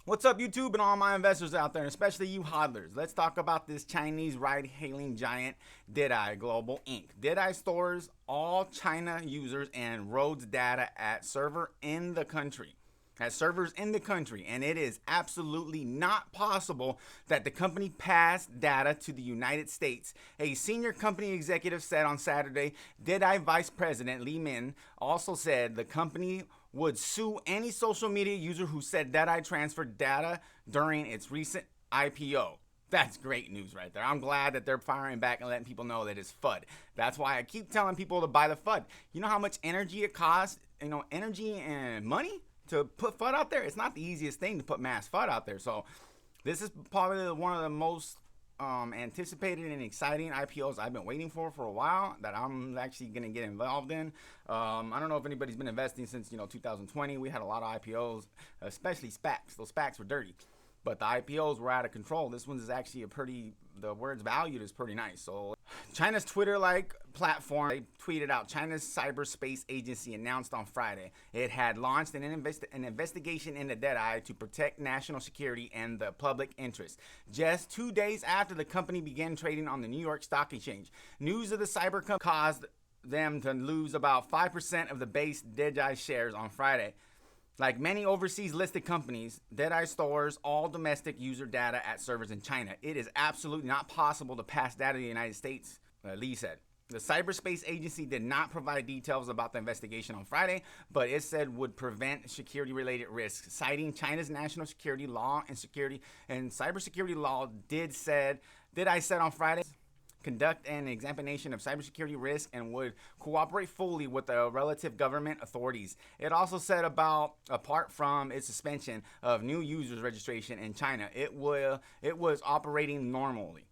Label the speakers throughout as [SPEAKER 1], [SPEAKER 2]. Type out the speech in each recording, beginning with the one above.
[SPEAKER 1] What's up, YouTube, and all my investors out there, especially you hodlers? Let's talk about this Chinese ride-hailing giant, DIDI Global Inc. DIDI stores all China users and roads data at servers in the country, and it is absolutely not possible that the company pass data to the United States. A senior company executive said on Saturday. DIDI Vice President Li Min also said the company would sue any social media user who said DIDI transferred data during its recent IPO. That's great news right there. I'm glad that they're firing back and letting people know that it's FUD. That's why I keep telling people to buy the FUD. You know how much energy it costs, energy and money to put FUD out there? It's not the easiest thing to put mass FUD out there. So this is probably one of the most anticipated and exciting IPOs I've been waiting for a while that I'm actually going to get involved in. I don't know if anybody's been investing since 2020. We had a lot of IPOs, especially SPACs. Those SPACs were dirty, but the IPOs were out of control. This one's actually the word's valued is pretty nice. So China's Twitter-like platform, they tweeted out, China's cyberspace agency announced on Friday it had launched an investigation into DIDI to protect national security and the public interest. Just 2 days after the company began trading on the New York Stock Exchange, news of the cyber company caused them to lose about 5% of the base DIDI shares on Friday. Like many overseas listed companies, DIDI stores all domestic user data at servers in China. It is absolutely not possible to pass data to the United States, Lee said. The cyberspace agency did not provide details about the investigation on Friday, but it said would prevent security-related risks, citing China's national security law and cybersecurity law. DIDI said on Friday conduct an examination of cybersecurity risk and would cooperate fully with the relative government authorities. It also said apart from its suspension of new users registration in China, it was operating normally.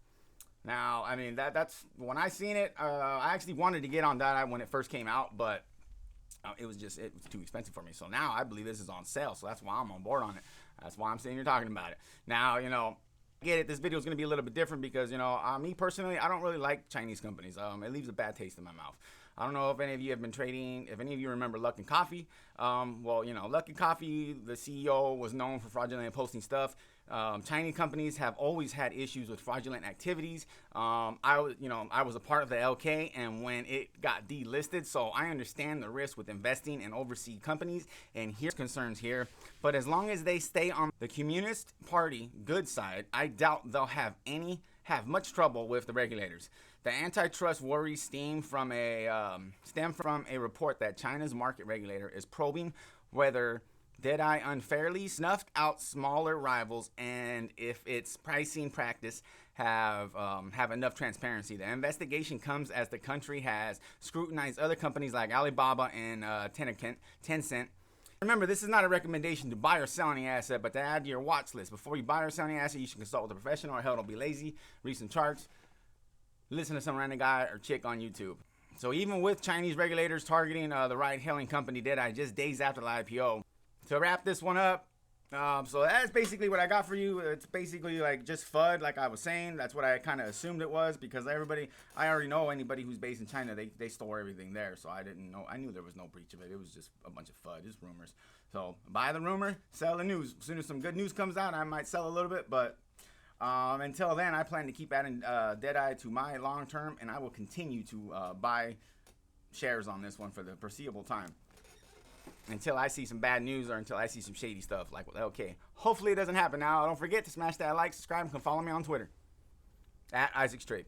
[SPEAKER 1] Now, I mean, that's when I seen it, I actually wanted to get on that when it first came out, but it was too expensive for me. So now I believe this is on sale, so that's why I'm on board on it. That's why I'm sitting here talking about it. Now, get it, this video is going to be a little bit different because me personally, I don't really like Chinese companies. It leaves a bad taste in my mouth. I don't know if any of you have been trading, if any of you remember Luckin Coffee. Luckin Coffee, the CEO was known for fraudulently posting stuff. Chinese companies have always had issues with fraudulent activities. I was a part of the LK, and when it got delisted, so I understand the risk with investing in overseas companies, and here's concerns here. But as long as they stay on the Communist Party good side, I doubt they'll have much trouble with the regulators. The antitrust worries stem from a report that China's market regulator is probing whether DIDI unfairly snuffed out smaller rivals and if its pricing practice have enough transparency. The investigation comes as the country has scrutinized other companies like Alibaba and Tencent. Remember, this is not a recommendation to buy or sell any asset, but to add to your watch list. Before you buy or sell any asset, you should consult with a professional, or hell, don't be lazy. Read some charts. Listen to some random guy or chick on YouTube. So even with Chinese regulators targeting the ride-hailing company DIDI just days after the IPO, to wrap this one up, so that's basically what I got for you. It's basically like just FUD, like I was saying. That's what I kind of assumed it was because I already know anybody who's based in China, they store everything there. So I knew there was no breach of it. It was just a bunch of FUD, just rumors. So buy the rumor, sell the news. As soon as some good news comes out, I might sell a little bit, but until then, I plan to keep adding DIDI to my long term, and I will continue to buy shares on this one for the foreseeable time until I see some bad news or until I see some shady stuff like with LK. Hopefully it doesn't happen now. Don't forget to smash that like, subscribe, and come follow me on Twitter @IsaacStrade.